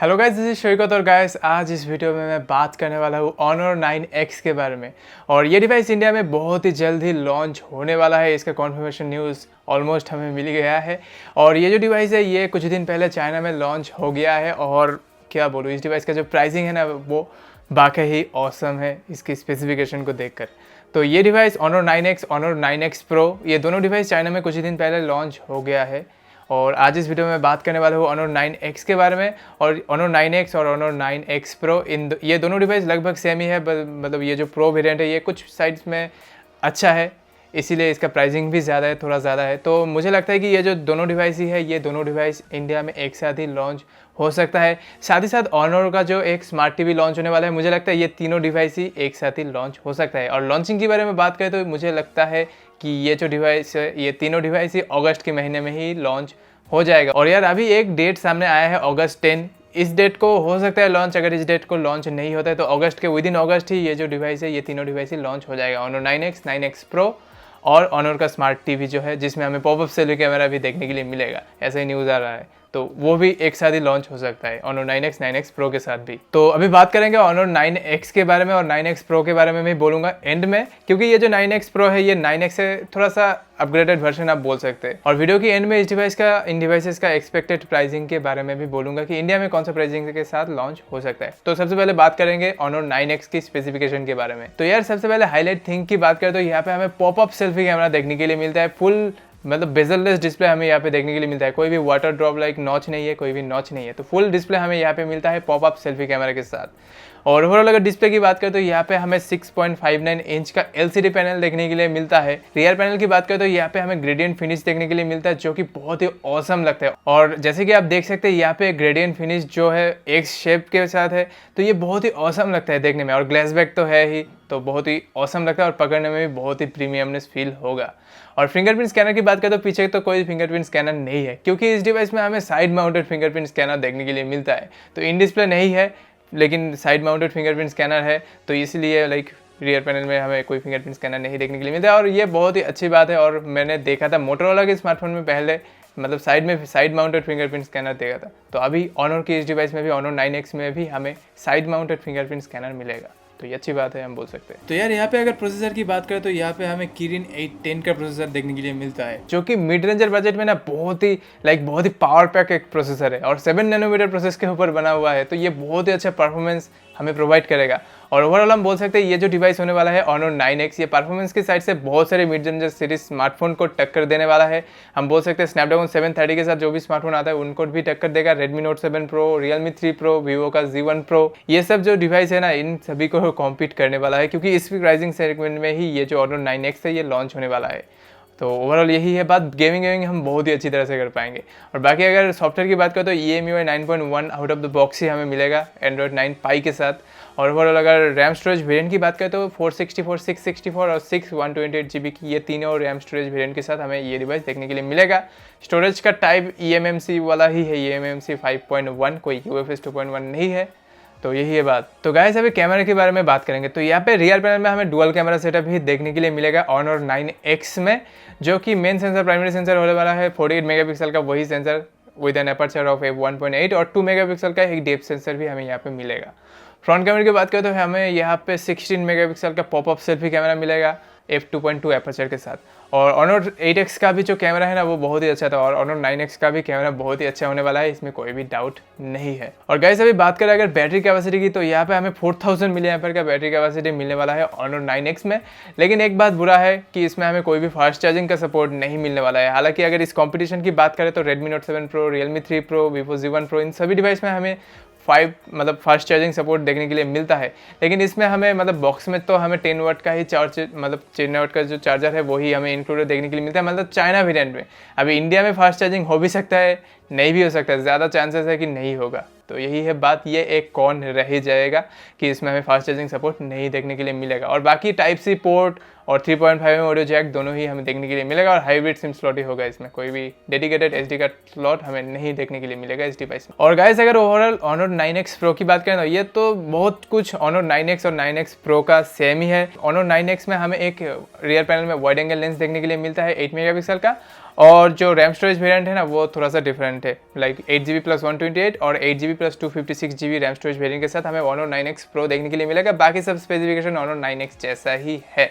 Hello guys, this is Shaukat और guys आज इस वीडियो में मैं बात करने वाला हूँ Honor 9X के बारे में। और ये डिवाइस इंडिया में बहुत ही जल्द ही लॉन्च होने वाला है। इसका कॉन्फर्मेशन न्यूज़ ऑलमोस्ट हमें मिल गया है। और ये जो डिवाइस है ये कुछ दिन पहले चाइना में लॉन्च हो गया है। और क्या बोलूँ, इस डिवाइस का जो प्राइसिंग है ना वो वाकई ही ऑसम है इसकी स्पेसिफिकेशन को देखकर। तो ये device Honor 9X, Honor 9X Pro, ये दोनों डिवाइस चाइना में कुछ ही दिन पहले लॉन्च हो गया है। और आज इस वीडियो में बात करने वाला हूँ Honor 9X के बारे में। और Honor 9X और Honor 9X Pro ये दोनों डिवाइस लगभग सेम ही है, मतलब ये जो प्रो वेरिएंट है ये कुछ साइड्स में अच्छा है, इसीलिए इसका प्राइसिंग भी ज़्यादा है, थोड़ा ज़्यादा है। तो मुझे लगता है कि ये जो दोनों डिवाइस ही है ये दोनों डिवाइस इंडिया में एक साथ ही लॉन्च हो सकता है। साथ ही साथ Honor का जो एक स्मार्ट टीवी लॉन्च होने वाला है, मुझे लगता है ये तीनों डिवाइस ही एक साथ ही लॉन्च हो सकता है। और लॉन्चिंग के बारे में बात करें तो मुझे लगता है कि ये जो डिवाइस है ये तीनों डिवाइस ही अगस्त के महीने में ही लॉन्च हो जाएगा। और यार अभी एक डेट सामने आया है August 10, इस डेट को हो सकता है लॉन्च। अगर इस डेट को लॉन्च नहीं होता है तो अगस्त के विदिन अगस्त ही ये जो डिवाइस है ये तीनों डिवाइस ही लॉन्च हो जाएगा। Honor 9X, 9X Pro और Honor का स्मार्ट टीवी जो है जिसमें हमें पॉपअप सेल्फी कैमरा भी देखने के लिए मिलेगा, ऐसा ही न्यूज़ आ रहा है। तो वो भी एक साथ ही लॉन्च हो सकता है Honor 9X, 9X Pro के साथ भी। तो अभी बात करेंगे Honor 9X के बारे में और 9X Pro के बारे में मैं बोलूँगा एंड में, क्योंकि ये जो 9X Pro है ये 9X से थोड़ा सा अपग्रेडेड वर्जन आप बोल सकते हैं। और वीडियो की एंड में इन डिवाइसेस का एक्सपेक्टेड प्राइसिंग के बारे में भी बोलूँगा कि इंडिया में कौन सा प्राइसिंग के साथ लॉन्च हो सकता है। तो सबसे पहले बात करेंगे Honor 9X की स्पेसिफिकेशन के बारे में। तो यार सबसे पहले हाईलाइट थिंग की बात करें तो यहाँ पे हमें पॉपअप सेल्फी कैमरा देखने के लिए मिलता है। फुल मतलब बेजललेस डिस्प्ले हमें यहाँ पे देखने के लिए मिलता है। कोई भी वाटर ड्रॉप लाइक नॉच नहीं है, कोई भी नॉच नहीं है। तो फुल डिस्प्ले हमें यहाँ पे मिलता है पॉपअप सेल्फी कैमरा के साथ। और ओवरऑल अगर डिस्प्ले की बात करें तो यहाँ पे हमें 6.59 इंच का LCD पैनल देखने के लिए मिलता है। रियर पैनल की बात करें तो यहाँ पे हमें ग्रेडियंट फिनिश देखने के लिए मिलता है जो कि बहुत ही ऑसम लगता है। और जैसे कि आप देख सकते हैं यहाँ पे ग्रेडियंट फिनिश जो है एक शेप के साथ है, तो ये बहुत ही ऑसम लगता है देखने में। और ग्लास बैक तो है ही, तो बहुत ही ऑसम लगता है और पकड़ने में भी बहुत ही प्रीमियमनेस फील होगा। और फिंगरप्रिंट स्कैनर की बात करें तो पीछे तो कोई फिंगरप्रिंट स्कैनर नहीं है, क्योंकि इस डिवाइस में हमें साइड माउंटेड फिंगरप्रिंट स्कैनर देखने के लिए मिलता है। तो इन डिस्प्ले नहीं है लेकिन साइड माउंटेड फिंगरप्रिंट स्कैनर है, तो इसलिए रियर पैनल में हमें कोई फिंगरप्रिंट स्कैनर नहीं देखने के लिए मिलता है। और ये बहुत ही अच्छी बात है। और मैंने देखा था मोटोरोला के स्मार्टफोन में पहले, मतलब साइड माउंटेड फिंगरप्रिंट स्कैनर देखा था। तो अभी Honor की इस डिवाइस में भी Honor 9X में भी हमें साइड माउंटेड फिंगरप्रिंट स्कैनर मिलेगा, तो ये अच्छी बात है, हम बोल सकते हैं। तो यार यहाँ पे अगर प्रोसेसर की बात करें तो यहाँ पे हमें Kirin 810 का प्रोसेसर देखने के लिए मिलता है, जो कि मिड रेंजर बजट में ना बहुत ही पावर पैक एक प्रोसेसर है और 7 नैनोमीटर प्रोसेस के ऊपर बना हुआ है। तो ये बहुत ही अच्छा परफॉर्मेंस हमें प्रोवाइड करेगा। और ओवरऑल हम बोल सकते हैं ये जो डिवाइस होने वाला है Honor 9X, ये परफॉर्मेंस की साइड से बहुत सारे मिड रेंजर सीरीज स्मार्टफोन को टक्कर देने वाला है। हम बोल सकते हैं स्नैपड्रैगन 730 के साथ जो भी स्मार्टफोन आता है उनको भी टक्कर देगा। Redmi Note 7 Pro, Realme 3 Pro, Vivo का Z1 Pro, ये सब जो डिवाइस है ना इन सभी को कॉम्पीट करने वाला है, क्योंकि इस प्राइसिंग सेगमेंट में ही ये जो Honor 9X है ये लॉन्च होने वाला है। तो ओवरऑल यही है बात। गेमिंग हम बहुत ही अच्छी तरह से कर पाएंगे। और बाकी अगर सॉफ्टवेयर की बात करें तो EMUI 9.1 out of the box ही हमें मिलेगा Android 9 Pie के साथ। और ओवरऑल अगर रैम स्टोरेज वेरिएंट की बात करें तो 464, 664 और 128GB की ये तीनों रैम स्टोरेज वेरिएंट के साथ हमें ये डिवाइस देखने के लिए मिलेगा। स्टोरेज का टाइप eMMC वाला ही है, eMMC 5.1, कोई UFS 2.1 नहीं है। तो यही है बात। तो गाइस अभी कैमरे के बारे में बात करेंगे तो यहाँ पे रियर पैनल में हमें डुअल कैमरा सेटअप ही देखने के लिए मिलेगा Honor 9X में, जो कि मेन सेंसर प्राइमरी सेंसर होने वाला है 48 मेगापिक्सल का वही sensor with an aperture of f1.8 और 2 मेगापिक्सल का एक डेप्थ सेंसर भी हमें यहाँ पे मिलेगा। फ्रंट कैमरे की बात करें तो हमें यहाँ पे 16 मेगापिक्सल का पॉपअप सेल्फी कैमरा मिलेगा f2.2 एपर्चर के साथ। और Honor 8X का भी जो कैमरा है ना वो बहुत ही अच्छा था और Honor 9X का भी कैमरा बहुत ही अच्छा होने वाला है, इसमें कोई भी डाउट नहीं है। और गाइस अभी बात करें अगर बैटरी कैपेसिटी की तो यहाँ पे हमें 4000 mAh का बैटरी कैपेसिटी मिलने वाला है Honor 9X में। लेकिन एक बात बुरा है कि इसमें हमें कोई भी फास्ट चार्जिंग का सपोर्ट नहीं मिलने वाला है। हालांकि अगर इस कॉम्पिटिशन की बात करें तो Redmi Note 7 Pro, Realme 3 Pro, Vivo Z1 Pro, इन सभी डिवाइस में हमें फास्ट चार्जिंग सपोर्ट देखने के लिए मिलता है। लेकिन इसमें हमें मतलब बॉक्स में तो हमें 10 वाट का ही 10 वाट का जो चार्जर है वही हमें इंक्लूडेड देखने के लिए मिलता है, मतलब चाइना वेरिएंट में। अभी इंडिया में फास्ट चार्जिंग हो भी सकता है, नहीं भी हो सकता है, ज़्यादा चांसेस है कि नहीं होगा। तो यही है बात, ये एक कौन रह ही जाएगा कि इसमें हमें फास्ट चार्जिंग सपोर्ट नहीं देखने के लिए मिलेगा। और बाकी टाइप सी पोर्ट और 3.5 ऑडियो जैक दोनों ही हमें देखने के लिए मिलेगा और हाइब्रिड सिम स्लॉट ही होगा। इसमें कोई भी डेडिकेटेड SD कार्ड स्लॉट हमें नहीं देखने के लिए मिलेगा इस डिवाइस में। और गाइस अगर ओवरऑल Honor 9X Pro की बात करें तो ये तो बहुत कुछ Honor 9X और 9X Pro का सेम ही है। Honor 9X में हमें एक रियर पैनल में वाइड एंगल लेंस देखने के लिए मिलता है 8 मेगापिक्सल का और जो रैम स्टोरेज वेरिएंट है ना वो थोड़ा सा डिफरेंट है, लाइक 8GB प्लस 128 और 8GB plus 256GB RAM storage variant के साथ हमें Honor 9X Pro देखने के लिए मिलेगा। बाकी सब स्पेसिफिकेशन Honor 9X जैसा ही है।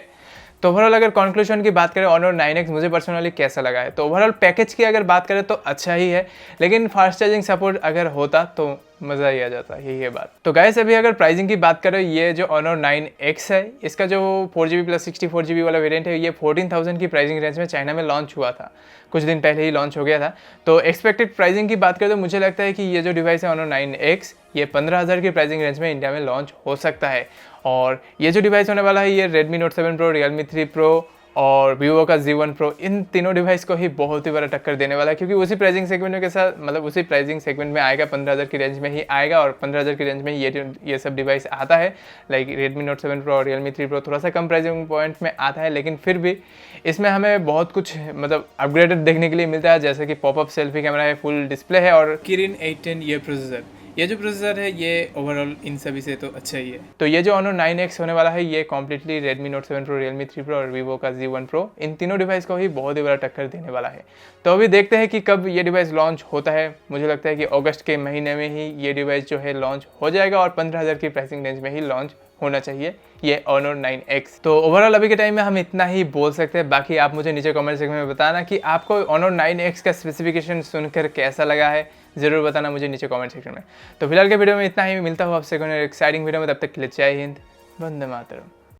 तो ओवरऑल अगर कंक्लूजन की बात करें Honor 9X मुझे पर्सनली कैसा लगा है, तो ओवरऑल पैकेज की अगर बात करें तो अच्छा ही है, लेकिन फास्ट चार्जिंग सपोर्ट अगर होता तो मज़ा ही आ जाता, यही है बात। तो गाइस अभी अगर प्राइसिंग की बात करें, ये जो Honor 9X है इसका जो 4GB प्लस 64GB वाला वेरिएंट है ये 14,000 की प्राइसिंग रेंज में चाइना में लॉन्च हुआ था, कुछ दिन पहले ही लॉन्च हो गया था। तो एक्सपेक्टेड प्राइसिंग की बात करें तो मुझे लगता है कि ये जो डिवाइस है Honor 9X ये 15,000 की प्राइसिंग रेंज में इंडिया में लॉन्च हो सकता है। और ये जो डिवाइस होने वाला है ये Redmi Note 7 Pro, Realme 3 Pro और Vivo का Z1 Pro, इन तीनों डिवाइस को ही बहुत ही बड़ा टक्कर देने वाला है, क्योंकि उसी प्राइसिंग सेगमेंट के साथ मतलब उसी प्राइसिंग सेगमेंट में आएगा, 15,000 की रेंज में ही आएगा। और 15,000 की रेंज में ये सब डिवाइस आता है, लाइक Redmi Note 7 Pro और Realme 3 Pro थोड़ा सा कम प्राइसिंग पॉइंट में आता है, लेकिन फिर भी इसमें हमें बहुत कुछ मतलब अपग्रेडेड देखने के लिए मिलता है, जैसे कि पॉपअप सेल्फी कैमरा है, फुल डिस्प्ले है और Kirin 810 ये प्रोसेसर, ये जो प्रोसेसर है ये ओवरऑल इन सभी से तो अच्छा ही है। तो ये जो Honor 9X होने वाला है ये completely Redmi Note 7 Pro, Realme 3 Pro और Vivo का Z1 Pro, इन तीनों डिवाइस को ही बहुत ही बड़ा टक्कर देने वाला है। तो अभी देखते हैं कि कब ये डिवाइस लॉन्च होता है। मुझे लगता है कि अगस्त के महीने में ही ये डिवाइस जो है लॉन्च हो जाएगा और 15,000 की प्राइसिंग रेंज में ही लॉन्च होना चाहिए ये Honor 9X। तो ओवरऑल अभी के टाइम में हम इतना ही बोल सकते हैं। बाकी आप मुझे नीचे कमेंट सेक्शन में बताना कि आपको Honor 9X का स्पेसिफिकेशन सुनकर कैसा लगा है, ज़रूर बताना मुझे नीचे कमेंट सेक्शन में। तो फिलहाल के वीडियो में इतना ही, मिलता हूँ आपसे एक्साइटिंग वीडियो में, तब तक के लिए जय हिंद, वंदे मातरम।